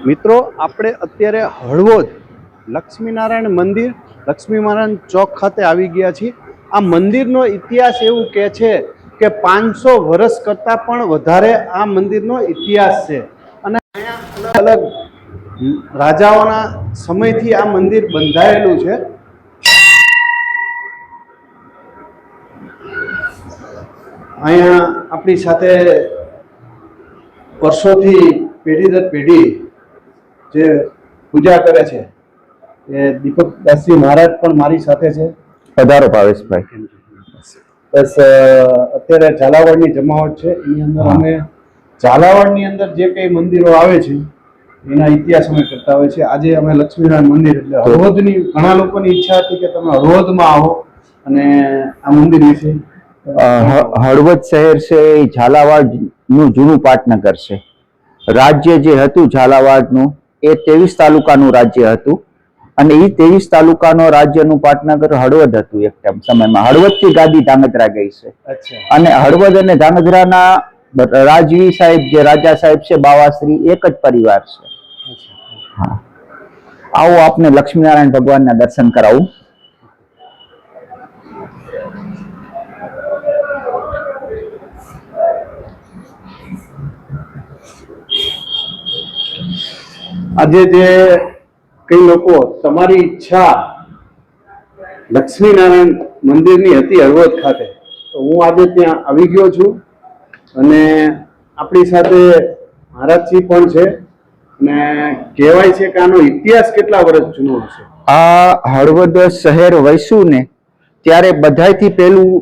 મિત્રો આપણે અત્યારે હળવદ લક્ષ્મીનારાયણ મંદિર લક્ષ્મીનારાયણ ચોક ખાતે આવી ગયા છીએ। આ મંદિરનો ઇતિહાસ એવું કહે છે કે 500 વર્ષ કરતાં પણ વધારે આ મંદિરનો ઇતિહાસ છે અને અહીંયા અલગ અલગ રાજાઓના સમયથી આ મંદિર બંધાયેલું છે। અહીંયા આપણી સાથે વર્ષોથી પેઢી દર પેઢી જે પૂજા કરે છે એ દીપક દાસજી મહારાજ પણ મારી સાથે છે। પધારો ભાવેશભાઈ। બસ અત્યારે ઝાલાવાડની જમાવટ છે, એની અંદર અમે ઝાલાવાડની અંદર જે કંઈ મંદિરો આવે છે એના ઇતિહાસ અમે કરતા હોય છે। આજે અમે લક્ષ્મીનારાયણ મંદિર એટલે હળવદની ઘણા લોકોની ઈચ્છા હતી કે તમે હળવદમાં આવો અને આ મંદિર વિશે। હળવદ શહેર છે એ ઝાલાવાડ નું જૂનું પાટનગર છે। રાજ્ય જે હતું ઝાલાવાડનું એ 23 તાલુકાનું રાજ્ય હતું અને એ 23 તાલુકાનો રાજ્યનું પાટનગર હળવદ હતું એક સમયમાં। હળવદથી ગાદી ધાંગધ્રા ગઈ છે અને હળવદ અને ધાંગધ્રાના રાજવી સાહેબ જે રાજા સાહેબ છે બાવાશ્રી એક જ પરિવાર છે। હા, આવો આપને લક્ષ્મીનારાયણ ભગવાનના દર્શન કરાવું। આજે જે કઈ લોકો તમારી ઈચ્છા લક્ષ્મીનારાયણ મંદિરની હતી હળવદ ખાતે, તો હું આજે ત્યાં આવી ગયો છું અને આપણી સાથે મહારાજજી પણ છે અને કહેવાય છે કે આનો ઇતિહાસ કેટલા વર્ષ જૂનો હશે। આ હળવદ શહેર વસ્યું ને ત્યારે બધાયથી પહેલું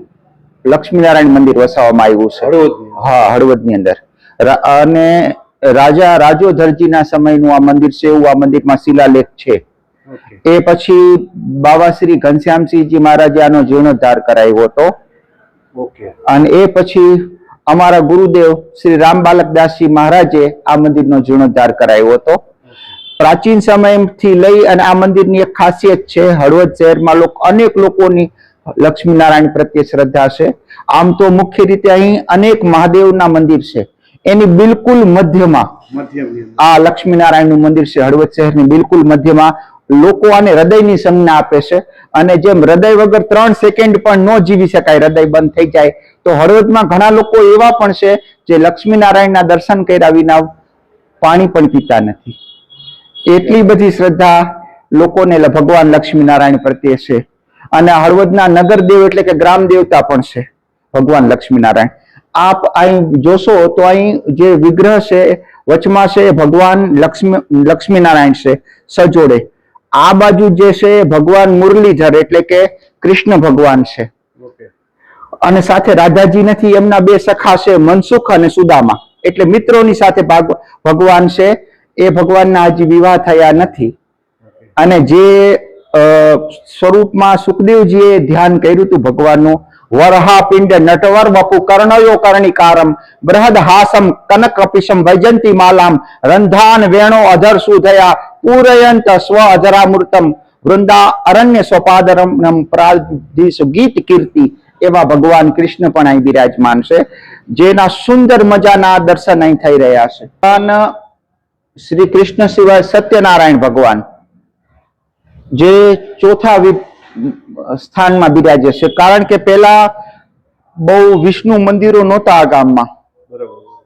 લક્ષ્મીનારાયણ મંદિર વસાવવામાં આવ્યું છે હળવદ। હા, હળવદની અંદર અને રાજા રાજોધરજીના સમયનું આ મંદિર છે એવું આ મંદિરમાં શિલાલેખ છે। એ પછી બાવાશ્રી ઘનશ્યામસિંહજી મહારાજે આનો જીર્ણોદ્ધાર કરાવ્યો હતો અને એ પછી અમારા ગુરુદેવ શ્રી રામબાલકદાસજી મહારાજે આ મંદિરનો જીર્ણોદ્ધાર કરાવ્યો હતો। પ્રાચીન સમયથી લઈ અને આ મંદિરની એક ખાસિયત છે, હળવદ શહેરમાં અનેક લોકોની લક્ષ્મીનારાયણ પ્રત્યે શ્રદ્ધા છે। આમ તો મુખ્ય રીતે અહીં અનેક મહાદેવના મંદિર છે, એની બિલકુલ મધ્યમાં આ લક્ષ્મીનારાયણનું મંદિર છે। હળવદ શહેરની બિલકુલ મધ્યમાં લોકો આને હૃદયની સંજ્ઞા આપે છે અને જેમ હૃદય વગર 3 સેકન્ડ પણ ન જીવી શકાય, હૃદય બંધ થઈ જાય, તો હળવદમાં ઘણા લોકો એવા પણ છે જે લક્ષ્મીનારાયણના દર્શન કર્યા વિના પાણી પણ પીતા નથી। એટલી બધી શ્રદ્ધા લોકોને ભગવાન લક્ષ્મીનારાયણ પ્રત્યે છે અને હળવદના નગરદેવ એટલે કે ગ્રામ દેવતા પણ છે ભગવાન લક્ષ્મીનારાયણ। આપ અહીં જોશો તો અહીં જે વિગ્રહ છે વચમાં છે ભગવાન લક્ષ્મીનારાયણ છે સજોડે, આ બાજુ જે છે ભગવાન મુરલીધર એટલે કે કૃષ્ણ ભગવાન છે અને સાથે રાધાજી નથી, એમના 2 સખા છે મનસુખ અને સુદામા, એટલે મિત્રોની સાથે ભગવાન છે। એ ભગવાનના હજી વિવાહ થયા નથી અને જે સ્વરૂપમાં સુખદેવજીએ ધ્યાન કર્યું હતું ભગવાનનું, વરહા પિંડ નટવર વપુ કર્ણયો કર્ણિકારમ બૃહદ હાસમ કનક કપિશમ વૈજંતી માલામ રંધાન વેણો અધર સુધયા પૂરયંત સ્વ અધરામૃતમ વૃંદા અરણ્ય સ્વપાદરમ પ્રાધિસુ ગીત કીર્તિ, એવા ભગવાન કૃષ્ણ પણ અહીં બિરાજમાન છે, જેના સુંદર મજાના દર્શન અહીં થઈ રહ્યા છે। અને શ્રી કૃષ્ણ સિવાય સત્યનારાયણ ભગવાન જે ચોથા સ્થાનમાં બિરાજે છે, કારણ કે પેલા બહુ વિષ્ણુ મંદિરો નહોતા આ ગામમાં,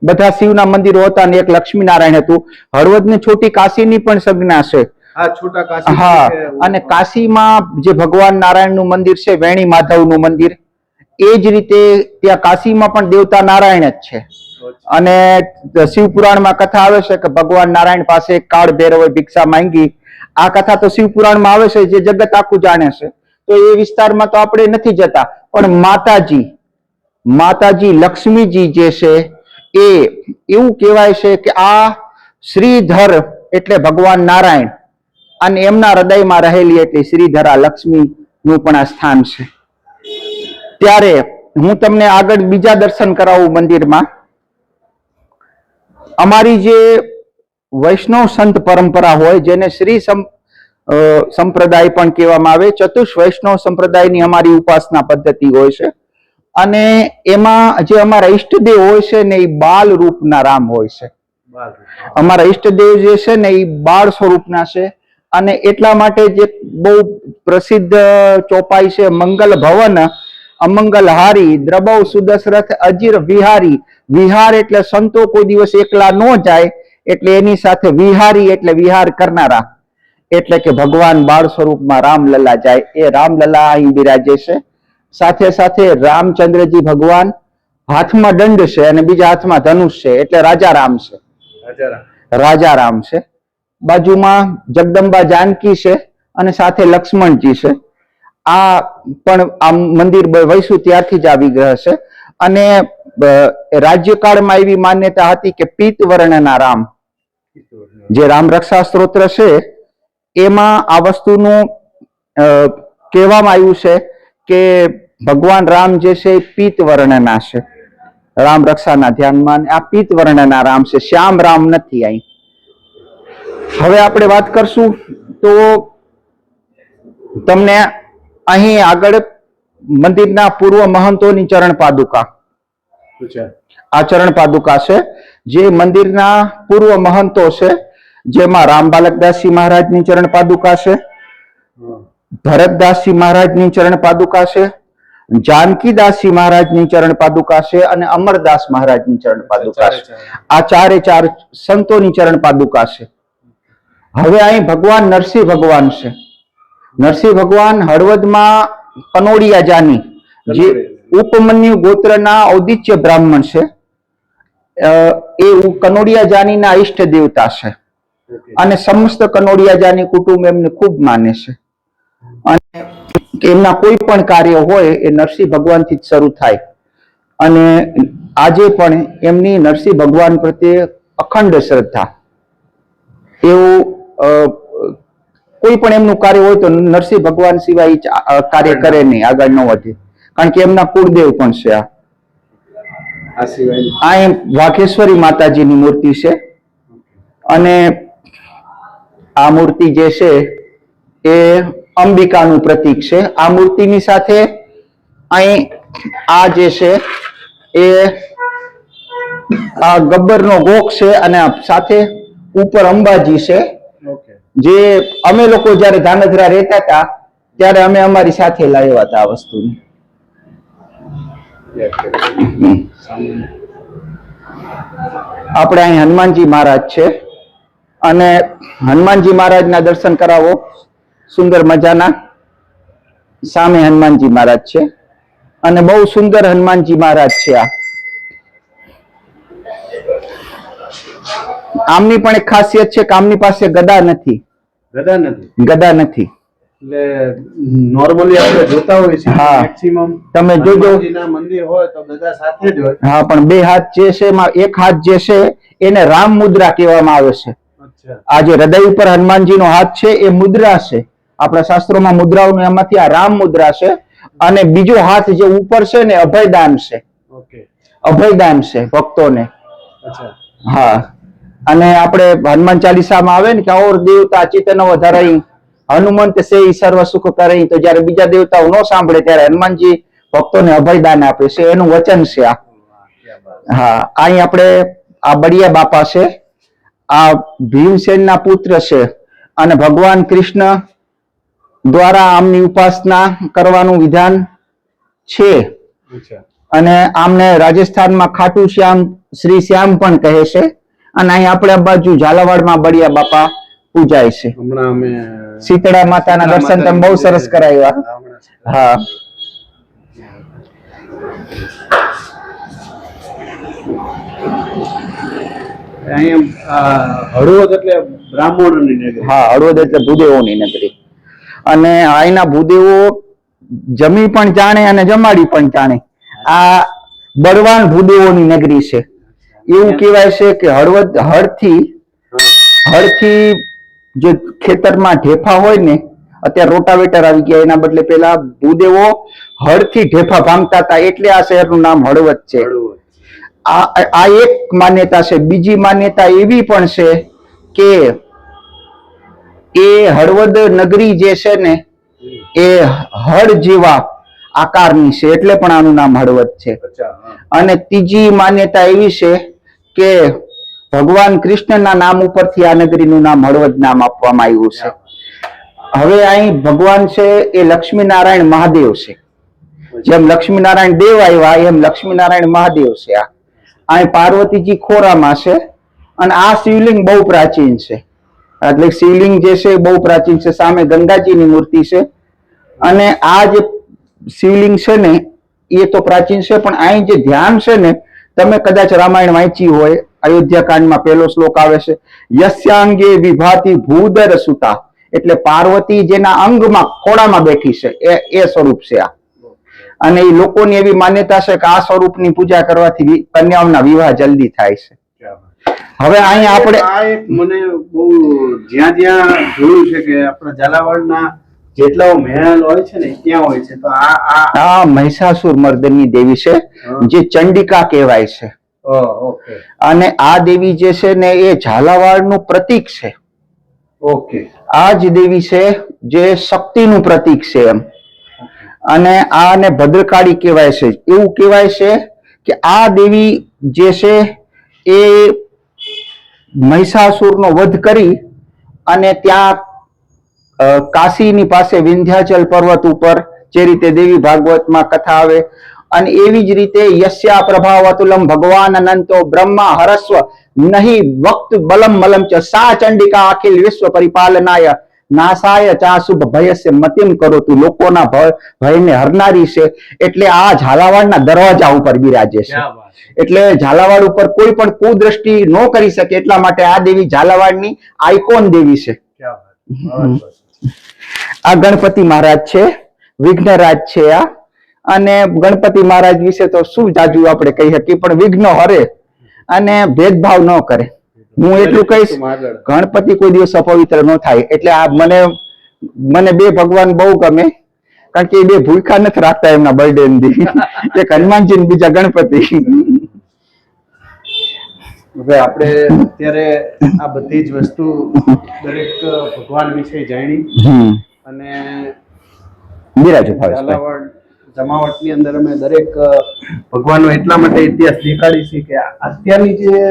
બધા શિવના મંદિરો હતા અને એક લક્ષ્મીનારાયણ હતું। હળવદની છોટી કાશીની પણ સંજ્ઞા છે। હા, અને કાશીમાં જે ભગવાન નારાયણનું મંદિર છે વેણી માધવનું મંદિર, એ જ રીતે ત્યાં કાશીમાં પણ દેવતા નારાયણ જ છે અને શિવપુરાણમાં કથા આવે છે કે ભગવાન નારાયણ પાસે કાળ ભૈરવે ભિક્ષા માંગી। આ કથા તો શિવપુરાણમાં આવે છે, જે જગત આખું જાણે છે, તો એ વિસ્તારમાં તો આપણે નથી જતા, પણ માતાજી લક્ષ્મીજી જે છે એ એવું કહેવાય છે કે આ શ્રીધર એટલે ભગવાન નારાયણ અને એમના હૃદયમાં રહેલી એટલે શ્રીધરા લક્ષ્મીનું પણ આ સ્થાન છે। ત્યારે હું તમને આગળ બીજા દર્શન કરાવું મંદિરમાં। અમારી જે વૈષ્ણવ સંત પરંપરા હોય, જેને શ્રી સંપ્રદાય પણ કહેવામાં આવે, ચતુર્થ વૈષ્ણવ સંપ્રદાયની અમારી ઉપાસના પદ્ધતિ હોય છે અને એમાં જે અમારા ઈષ્ટદેવ હોય છે ને એ બાલ રૂપના રામ હોય છે। અમારા ઈષ્ટદેવ જે છે ને એ બાળ સ્વરૂપના છે. અને એટલા માટે જે બહુ પ્રસિદ્ધ ચોપાઈ છે મંગલ ભવન અમંગલ હારી દ્રબવ સુદશરથ અજીર વિહારી. વિહાર એટલે સંતો કોઈ દિવસ એકલા ન જાય, એટલે એની સાથે વિહારી એટલે વિહાર કરનારા, એટલે કે ભગવાન બાળ સ્વરૂપમાં રામલલા જાય. એ રામલલા અહીં બિરાજે છે. સાથે સાથે રામચંદ્રજી ભગવાન હાથમાં દંડ છે અને બીજા હાથમાં ધનુષ છે, એટલે રાજા રામ છે. રાજા રામ છે. બાજુમાં જગદંબા જાનકી છે અને સાથે લક્ષ્મણજી છે. આ પણ આ મંદિર વૈસુ ત્યારથી જ આ વિગ્રહ છે. અને રાજ્યકાળમાં એવી માન્યતા હતી કે પીત વર્ણના રામ, જે રામ રક્ષા સ્તોત્ર છે એમાં આ વસ્તુનું કહેવામાં આવ્યું છે કે ભગવાન રામ જે છે એ પીત વર્ણના છે. રામ રક્ષાના ધ્યાનમાં આ પીત વર્ણના રામ છે, શ્યામ રામ નથી. અહીં હવે આપણે વાત કરશું તો તમને અહીં આગળ મંદિરના પૂર્વ મહંતોની ચરણ પાદુકા, આ ચરણ પાદુકા છે જે મંદિરના પૂર્વ મહંતો છે, જેમાં રામ બાલકદાસજી મહારાજની ચરણ પાદુકા છે, ભરતદાસજી મહારાજની ચરણ પાદુકા છે, જાનકીદાસજી મહારાજની ચરણ પાદુકા છે અને અમરદાસ મહારાજની ચરણ પાદુકા છે. આ ચારે ચાર સંતોની ચરણ પાદુકા છે. હવે અહીં ભગવાન નરસિંહ ભગવાન છે. નરસિંહ ભગવાન હળવદમાં કનોડિયા જાની, જે ઉપમન્યુ ગોત્રના ઔદિત્ય બ્રાહ્મણ છે, એ કનોડિયા જાનીના ઈષ્ટ દેવતા છે. અને સમસ્ત કનોડિયા જાની કુટુંબ એમને ખૂબ માને છે. અને એમના કોઈ પણ કાર્ય હોય એ નરસિંહ ભગવાનથી જ શરૂ થાય. અને આજે પણ એમની નરસિંહ ભગવાન પ્રત્યે અખંડ શ્રદ્ધા. એવું કોઈ પણ એમનું કાર્ય હોય તો નરસિંહ ભગવાન સિવાય કાર્ય કરે નહીં, આગળ ન વધે, કારણ કે એમના કુળદેવ પણ છે. આ વાઘેશ્વરી માતાજીની મૂર્તિ છે. અને આ મૂર્તિ જે છે એ અંબિકાનું પ્રતીક છે. આ મૂર્તિની સાથે અહીં આ જે છે એ આ ગબ્બરનો ગોખ છે અને સાથે ઉપર અંબાજી છે. જે અમે લોકો જયારે ધાંગધ્રા રહેતા હતા ત્યારે અમે અમારી સાથે લાવ્યા હતા આ વસ્તુની. આપણે અહીં હનુમાનજી મહારાજ છે અને હનુમાનજી મહારાજના દર્શન કરાવો. સુંદર મજાના સામે હનુમાનજી મહારાજ છે અને બહુ સુંદર હનુમાનજી મહારાજ છે. આમની પણ એક ખાસિયત છે કે આમની પાસે ગદા નથી. ગદા નથી. એટલે નોર્મલી આપણે જોતા હોઈએ છીએ મેક્સિમમ તમે જોજો મંદિર હોય તો ગદા સાથે જ હોય. હા, પણ બે હાથ જે છે એમાં એક હાથ જે છે એને રામ મુદ્રા કહેવામાં આવે છે. આ જે હૃદય ઉપર હનુમાનજીનો હાથ છે એ મુદ્રા છે. આપણા શાસ્ત્રોમાં મુદ્રાઓનું એમાંથી આ રામ મુદ્રા છે. અને બીજો હાથ જે ઉપર છે ને અભયદાન છે. અભયદાન છે ભક્તોને. હા, અને આપણે હનુમાન ચાલીસામાં આવે ને કે ઓર દેવતા ચિતન વધારાઈ હનુમંત સે સર્વ સુખ કરે, તો જયારે બીજા દેવતાઓ ન સાંભળે ત્યારે હનુમાનજી ભક્તોને અભયદાન આપે છે, એનું વચન છે આ. હા, અહીં આપણે આ બળિયા બાપા છે. આ ભીમસેનના પુત્ર છે અને ભગવાન કૃષ્ણ દ્વારા આમની ઉપાસના કરવાનું વિધાન છે. અને આમને રાજસ્થાનમાં ખાટુ શ્યામ શ્રી શ્યામ પણ કહે છે. અને અહીં આપણે આ બાજુ ઝાલાવાડમાં બળિયા બાપા પૂજાય છે. હમણાં અમે શીતળા માતાના દર્શન તમે બહુ સરસ કરાવ્યા. હા, હળવદ એટલે બ્રાહ્મણોની નગરી. હા, હળવદ એટલે ભૂદેવોની નગરી. અને અહીંના ભૂદેવો જમી પણ જાણે અને જમાડી પણ જાણે. આ બળવાન ભૂદેવોની નગરી છે. એવું કહેવાય છે કે હળવદ હળથી જે ખેતરમાં ઢેફા હોય ને, અત્યારે રોટાવેટર આવી ગયા, એના બદલે પેલા ભૂદેવો હળથી ઢેફા ભાંગતા હતા, એટલે આ શહેરનું નામ હળવદ છે. આ એક માન્યતા છે. બીજી માન્યતા એવી પણ છે કે એ હળવદ નગરી જે છે ને એ હળ જેવા આકારની છે, એટલે પણ આનું નામ હળવદ છે. અને ત્રીજી માન્યતા એવી છે કે ભગવાન કૃષ્ણના નામ ઉપરથી આ નગરીનું નામ હળવદ નામ આપવામાં આવ્યું છે. હવે અહીં ભગવાન છે એ લક્ષ્મીનારાયણ મહાદેવ છે. જેમ લક્ષ્મીનારાયણ દેવ આવ્યા એમ લક્ષ્મીનારાયણ મહાદેવ છે. અહીં પાર્વતીજી ખોરામાં છે અને આ શિવલિંગ બહુ પ્રાચીન છે. એટલે શિવલિંગ જે છે બહુ પ્રાચીન છે. સામે ગંગાજીની મૂર્તિ છે અને આ જે શિવલિંગ છે ને એ તો પ્રાચીન છે, પણ અહીં જે ધ્યાન છે ને, તમે કદાચ રામાયણ વાંચી હોય, અયોધ્યા કાંડમાં પહેલો શ્લોક આવે છે, યસ્યાંગે વિભાતિ ભૂદર સુતા, એટલે પાર્વતી જેના અંગમાં ખોળામાં બેઠી છે એ સ્વરૂપ છે આ. અને એ લોકોની એવી માન્યતા છે કે આ સ્વરૂપની પૂજા કરવાથી કન્યાઓના વિવાહ જલ્દી થાય છે. હવે અહીંયા આપણે આ એક મને બહુ જ્યાં જ્યાં જોયું છે કે આપણા ઝાલાવાડના જેટલા મહેલ હોય છે ને ત્યાં હોય છે, તો આ મહિષાસુર મર્દની દેવી છે જે ચંડિકા કહેવાય છે. ઓકે. અને આ દેવી જે છે ને એ ઝાલાવાડનું પ્રતીક છે. ઓકે. આ જ દેવી છે જે શક્તિનું પ્રતીક છે એમ. અને આને ભદ્રકાળી કહેવાય છે. એવું કહેવાય છે કે આ દેવી જે છે એ મહિષાસુરનો વધ કરી અને ત્યાં કાશીની પાસે વિંધ્યાચલ પર્વત ઉપર જે રીતે દેવી ભાગવતમાં કથા આવે, અને એવી જ રીતે યસ્યા પ્રભાવતુલમ ભગવાન અનંતો બ્રહ્મા હરસ્વ નહીં વક્ત બલમ મલમ ચ સા ચંડિકા અખિલ વિશ્વ પરિપાલનાય નાસાય ચાશુભ ભયસ્ય મતિમ કરોતુ, લોકોના ભયને હરનારી છે. એટલે આ ઝાલાવાડના દરવાજા ઉપર બિરાજે છે. એટલે ઝાલાવાડ ઉપર કોઈ પણ કુદ્રષ્ટિ ન કરી શકે એટલા માટે આ દેવી ઝાલાવાડની આઇકોન દેવી છે. આ ગણપતિ મહારાજ છે, વિઘ્નરાજ છે આ. અને ગણપતિ મહારાજ વિશે તો શું જાજુ આપણે કહી શકીએ, પણ વિઘ્ન હરે અને ભેદભાવ ન કરે. હું એટલું કહીશ, ગણપતિ કોઈ દિવસ અપવિત્ર ન થાય. એટલે આ મને બે ભગવાન બહુ ગમે, કારણ કે એ બે ભૂખા નથી રાખતા એમના બર્થડે દી, એક હનુમાનજી ને બીજા ગણપતિ. હવે આપણે અત્યારે આ બધી જ વસ્તુ દરેક ભગવાન વિશે જાણી અને ઝાલાવાડ જમાવટની અંદર અમે દરેક ભગવાનનો એટલા માટે ઇતિહાસ દેખાડી છે કે અત્યારની જે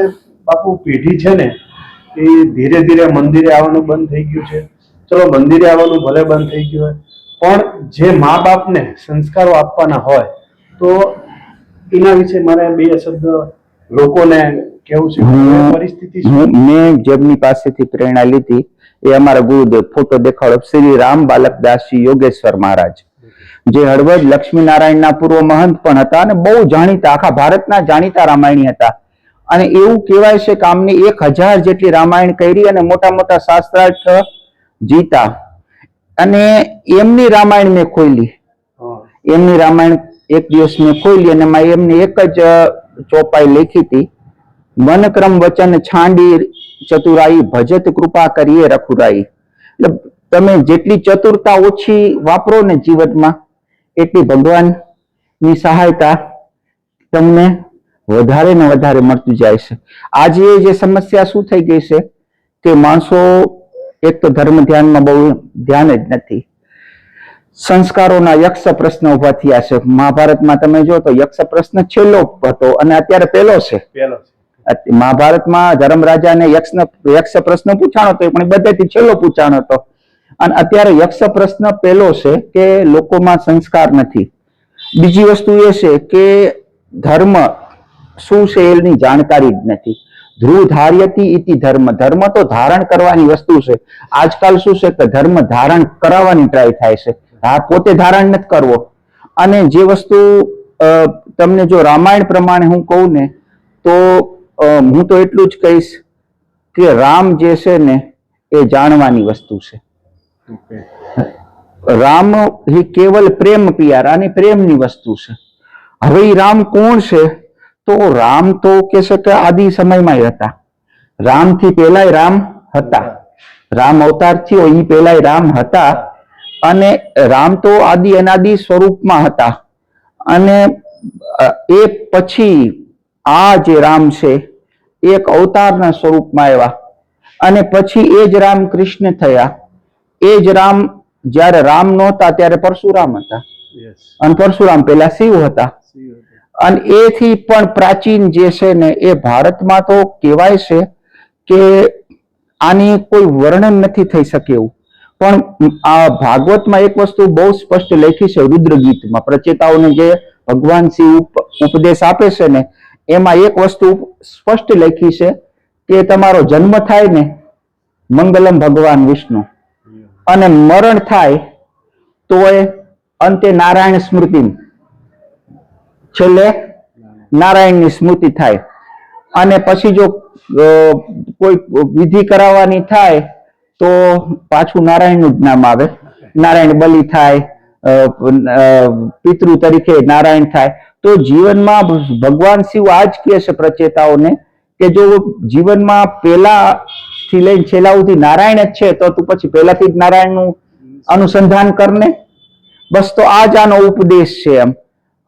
બાપુ પેઢી છે ને એ ધીરે ધીરે મંદિરે આવવાનું બંધ થઈ ગયું છે. ચલો મંદિરે આવવાનું ભલે બંધ થઈ ગયું હોય, પણ જે મા બાપને સંસ્કારો આપવાના હોય તો એના વિશે મારે બે શબ્દ લોકોને કેવું છે. પરિસ્થિતિ મેં જેમની પાસેથી પ્રેરણા લીધી એ અમારા ગુરુદેવ, ફોટો દેખાડો, શ્રી રામ બાલકદાસજી યોગેશ્વર મહારાજ, જે હળવદ લક્ષ્મીનારાયણના પૂર્વ મહંત પણ હતા અને બહુ જાણીતા, આખા ભારતના જાણીતા રામાયણી હતા. અને એવું કહેવાય છે કે આમને 1000 જેટલી રામાયણ કરી અને મોટા મોટા શાસ્ત્રાર્થ જીતા. અને એમની રામાયણ મેં ખોલી, એમની રામાયણ એક દિવસ મેં ખોલી અને એમને એક જ ચોપાઈ લખી હતી, મનક્રમ વચન છાંડી ચતુરાઈ ભજત કૃપા કરીએ રખુરાઈ. એટલે તમે જેટલી ચતુરતા ઓછી વાપરો ને જીવનમાં, એટલી ભગવાનની સહાયતા તમને વધારે ને વધારે મળતું જાય છે. આજે જે સમસ્યા શું થઈ ગઈ છે કે માણસો એક તો ધર્મ ધ્યાનમાં બહુ ધ્યાન જ નથી. સંસ્કારોના યક્ષ પ્રશ્ન ઉભા થયા છે. મહાભારતમાં તમે જો તો યક્ષ પ્રશ્ન છેલ્લો હતો અને અત્યારે પહેલો છે. મહાભારતમાં ધર્મરાજાને યક્ષ પ્રશ્ન પૂછાણો હતો, પણ બધાથી છેલ્લો પૂછાણો હતો. અને અત્યારે યક્ષ પ્રશ્ન પહેલો છે કે લોકોમાં સંસ્કાર નથી. બીજી વસ્તુ એ છે કે ધર્મ શું છે એની જાણકારી જ નથી. ધ્રુવ ધાર્યતિ ઇતિ ધર્મ, ધર્મ તો ધારણ કરવાની વસ્તુ છે. આજકાલ શું છે કે ધર્મ ધારણ કરાવવાની ટ્રાય થાય છે, પોતે ધારણ નથી કરવો. અને જે વસ્તુ તમને જો રામાયણ પ્રમાણે હું કહું ને તો હું તો એટલું જ કહીશ કે રામ જે છે ને એ જાણવાની વસ્તુ છે. રામ એ કેવલ પ્રેમ પિયાર અને પ્રેમની વસ્તુ છે. હવે એ રામ કોણ છે? તો રામ તો કે છે કે આદિ સમયમાં હતા. રામથી પહેલા રામ હતા. રામ અવતાર થયો એ પહેલા રામ હતા. અને રામ તો આદિ અનાદિ સ્વરૂપમાં હતા. અને એ પછી આ જે રામ છે એક અવતારના સ્વરૂપમાં આવ્યા. અને પછી એ જ રામ કૃષ્ણ થયા. એ જ રામ જયારે રામ નહોતા ત્યારે પરશુરામ હતા. અને પરશુરામ પહેલા શિવ હતા. અને એથી પણ પ્રાચીન જે છે ને એ ભારતમાં તો કહેવાય છે કે આની કોઈ વર્ણન નથી થઈ શકે એવું. પણ આ ભાગવતમાં એક વસ્તુ બહુ સ્પષ્ટ લખી છે, રુદ્ર ગીતમાં પ્રચેતાઓને જે ભગવાન શિવ ઉપદેશ આપે છે ને એમાં એક વસ્તુ સ્પષ્ટ લખી છે કે તમારો જન્મ થાય ને મંગલમ ભગવાન વિષ્ણુ, અને મરણ થાય તો અંતે નારાયણ સ્મૃતિ, છેલ્લે નારાયણની સ્મૃતિ થાય. અને પછી જો કોઈ વિધિ કરાવવાની થાય તો પાછું નારાયણનું જ નામ આવે, નારાયણ બલિ થાય, પિતૃ તરીકે નારાયણ થાય. તો જીવનમાં ભગવાન શિવ આ જ કહે છે પ્રચેતાઓને કે જો જીવનમાં પહેલાથી લઈને છેલ્લા સુધી નારાયણ જ છે તો તું પછી પહેલાથી જ નારાયણનું અનુસંધાન કરને. બસ તો આ જ આનો ઉપદેશ છે એમ.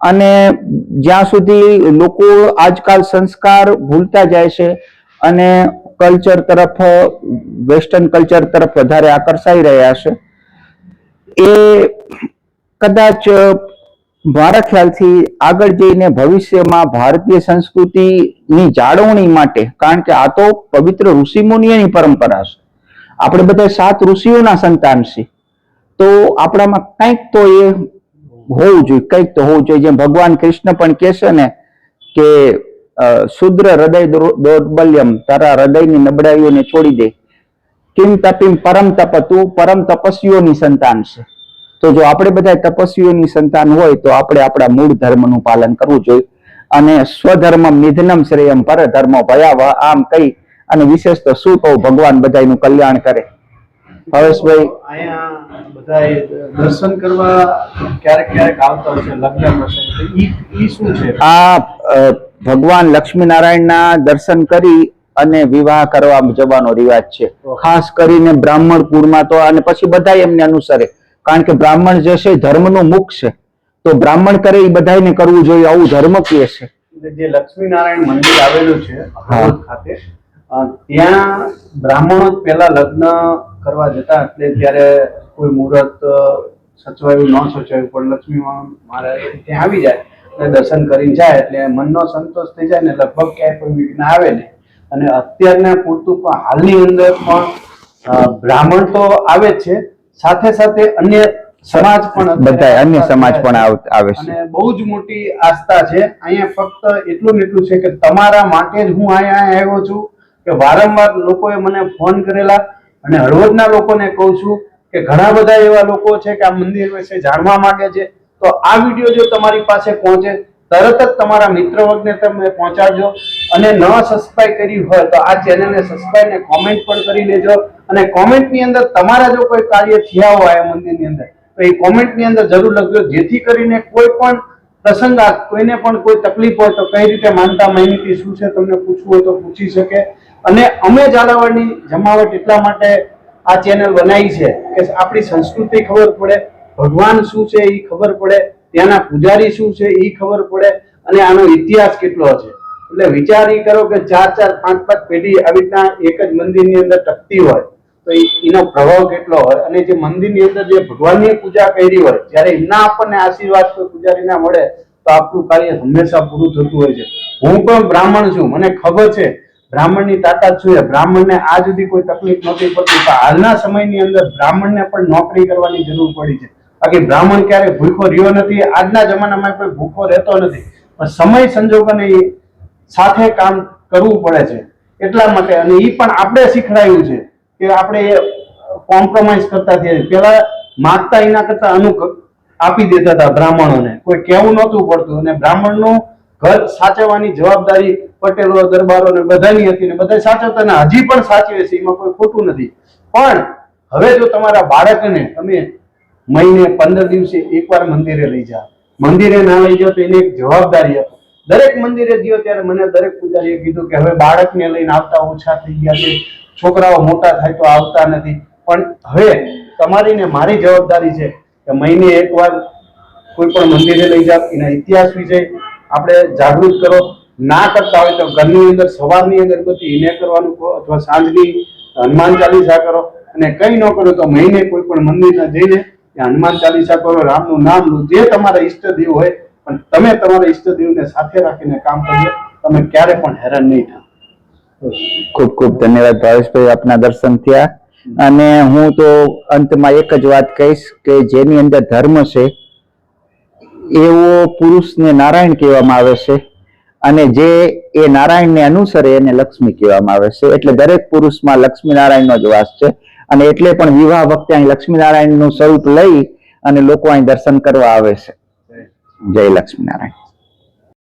અને જ્યાં સુધી લોકો આજકાલ સંસ્કાર ભૂલતા જાય છે અને કલ્ચર તરફ, વેસ્ટર્ન કલ્ચર તરફ વધારે આકર્ષાઈ રહ્યા છે, એ કદાચ મારા ખ્યાલથી આગળ જઈને ભવિષ્યમાં ભારતીય સંસ્કૃતિની જાળવણી માટે, કારણ કે આ તો પવિત્ર ઋષિમુનિઓની પરંપરા છે, આપણે બધા 7 ઋષિઓના સંતાન છીએ, તો આપણામાં કંઈક તો એ હોવું જોઈએ, કંઈક તો હોવું જોઈએ. જેમ ભગવાન કૃષ્ણ પણ કહે છે ને કે શુદ્ર હૃદય દૌર્બલ્યમ, તારા હૃદયની નબળાઈઓને છોડી દે. કિમ તપિમ પરમ તપ, તું પરમ તપસ્વીઓની સંતાન છે. તો જો આપણે બધા તપસ્વીઓની સંતાન હોય તો આપણે આપણા મૂળ ધર્મનું પાલન કરવું જોઈએ. અને સ્વધર્મ નિધનમ શ્રેયમ પરધર્મો ભયાવહ, આમ કહી અને વિશેષ તો શું કહું, ભગવાન બધાનું કલ્યાણ કરે. હવેશભાઈ, અહીંયા બધા દર્શન કરવા ક્યારેક ક્યારેક આવતા હોય છે લગ્ન પ્રસંગ, ઈ શું છે? આ ભગવાન લક્ષ્મીનારાયણના દર્શન કરી અને વિવાહ કરવા જવાનો રિવાજ છે. ખાસ કરીને બ્રાહ્મણ કુળમાં તો, અને પછી બધા એમને અનુસરે, કારણ કે બ્રાહ્મણ જે છે ધર્મનું મુખ છે, તો બ્રાહ્મણ કરે એ બધાને કરવું જોઈએ, આવું ધર્મ કહે છે. જે લક્ષ્મીનારાયણ મંદિર આવેલું છે હળવદ ખાતે, ત્યાં બ્રાહ્મણો જ પહેલા લગ્ન કરવા જતા, એટલે ત્યારે કોઈ મુહૂર્ત સચવાયું ન સચવાયું પણ લક્ષ્મી મહારાજ ત્યાં આવી જાય અને દર્શન કરીને જાય એટલે મનનો સંતોષ થઈ જાય ને લગભગ ક્યાંય કોઈ વિઘ્ન આવે નહીં. અને અત્યારના પૂરતું પણ હાલની અંદર પણ બ્રાહ્મણ તો આવે જ છે, સાથે સાથે અન્ય સમાજ પણ, બધા અન્ય સમાજ પણ આવે છે. અને બહુ જ મોટી આસ્થા છે અહીંયા. ફક્ત એટલું ને એટલું છે કે તમારા માટે જ હું અહીંયા આવ્યો છું, કે વારંવાર લોકોએ મને ફોન કરેલા, અને હળવદના લોકોને કહું છું કે ઘણા બધા એવા લોકો છે કે આ મંદિર વિશે જાણવા માંગે છે, તો આ વિડીયો જો તમારી પાસે પહોંચે તરત જ તમારા મિત્ર વર્ગને તમે પહોંચાડજો. અને ન સબસ્ક્રાઇબ કરી હોય તો આ ચેનલને સબસ્ક્રાઇબ ને કોમેન્ટ પણ કરી લેજો. અને કોમેન્ટની અંદર તમારા જો કોઈ કાર્ય થયા હોય આ મંદિરની અંદર તો એ કોમેન્ટની અંદર જરૂર લખજો, જેથી કરીને કોઈ પણ પ્રસંગાત કોઈને પણ કોઈ તકલીફ હોય તો કઈ રીતે માનતા માહિતી શું છે તમને પૂછવું હોય તો પૂછી શકે. અને અમે ઝાલાવાડની જમાવટ એટલા માટે આ ચેનલ બનાવી છે કે આપણી સંસ્કૃતિ ખબર પડે, ભગવાન શું છે એ ખબર પડે, ત્યાંના પૂજારી શું છે એ ખબર પડે, અને આનો ઇતિહાસ કેટલો છે. એટલે વિચાર એ કરો કે 4-4, 5-5 પેઢી આવી રીતના એક જ મંદિરની અંદર ટકતી હોય તો એનો પ્રભાવ કેટલો હોય. અને જે મંદિરની અંદર જે ભગવાનની પૂજા કરી હોય, જ્યારે એમના આપણને આશીર્વાદ કોઈ પૂજારીના મળે તો આપણું કાર્ય હંમેશા પૂરું થતું હોય છે. હું પણ બ્રાહ્મણ છું, મને ખબર છે બ્રાહ્મણની તાકાત શું છે. બ્રાહ્મણને આ સુધી કોઈ તકલીફ નહોતી પડતી, પણ હાલના સમયની અંદર બ્રાહ્મણને પણ નોકરી કરવાની જરૂર પડી છે. બાકી બ્રાહ્મણ ક્યારે ભૂખો રહ્યો નથી, આજના જમાનામાં કોઈ ભૂખો રહેતો નથી, પણ સમય સંજોગોને સાથે કામ કરવું પડે છે એટલા માટે. અને એ પણ આપણે શીખડાયું છે કે આપણે કોમ્પ્રોમાઇઝ કરતા થયા. પેલા માગતા એના કરતા આપી દેતા હતા બ્રાહ્મણોને, કોઈ કહેવું નહોતું પડતું. અને બ્રાહ્મણનું ઘર સાચવવાની જવાબદારી પટેલો, દરબારો ને બધાની હતી, ને બધા સાચવતા ને હજી પણ સાચવે છે, એમાં કોઈ ખોટું નથી. પણ હવે જો તમારા બાળકને તમે મહિને 15 દિવસે એકવાર મંદિરે લઈ જાઓ, મંદિરે ના લઈ જાઓ તો એને એક જવાબદારી આપો. દરેક મંદિરે ગયો ત્યારે મને દરેક પૂજારીએ કીધું કે હવે બાળકને લઈને આવતા ઓછા થઈ ગયા છે, છોકરાઓ મોટા થાય તો આવતા નથી. પણ હવે તમારી ને મારી જવાબદારી છે કે મહિને એકવાર કોઈ પણ મંદિરે લઈ જાઓ, એના ઇતિહાસ વિશે આપણે જાગૃત કરો. ના કરતા હોય તો ઘરની અંદર સવારની અંદર બધી એને કરવાનું કહો, અથવા સાંજની હનુમાન ચાલીસા કરો. અને કઈ ન કરો તો મહિને કોઈ પણ મંદિરમાં જઈને હનુમાન ચાલીસા કરો, રામનું નામ લો, જે તમારા ઈષ્ટદેવ હોય પણ તમે તમારા ઈષ્ટદેવને સાથે રાખીને કામ કરજો, તમે ક્યારે પણ હેરાન નહીં થાઓ. ખૂબ ખૂબ ધન્યવાદ ભાવેશભાઈ, આપના દર્શન થયા. અને હું તો અંતમાં એક જ વાત કહીશ કે જેની અંદર ધર્મ છે એવો પુરુષને નારાયણ કહેવામાં આવે છે, અને જે એ નારાયણને અનુસરે એને લક્ષ્મી કહેવામાં આવે છે. એટલે દરેક પુરુષમાં લક્ષ્મી નારાયણનો જ વાસ છે, અને એટલે પણ વિવાહ વખતે અહીં લક્ષ્મી નારાયણનું સ્વરૂપ લઈ અને લોકો અહીં દર્શન કરવા આવે છે. જય લક્ષ્મી નારાયણ.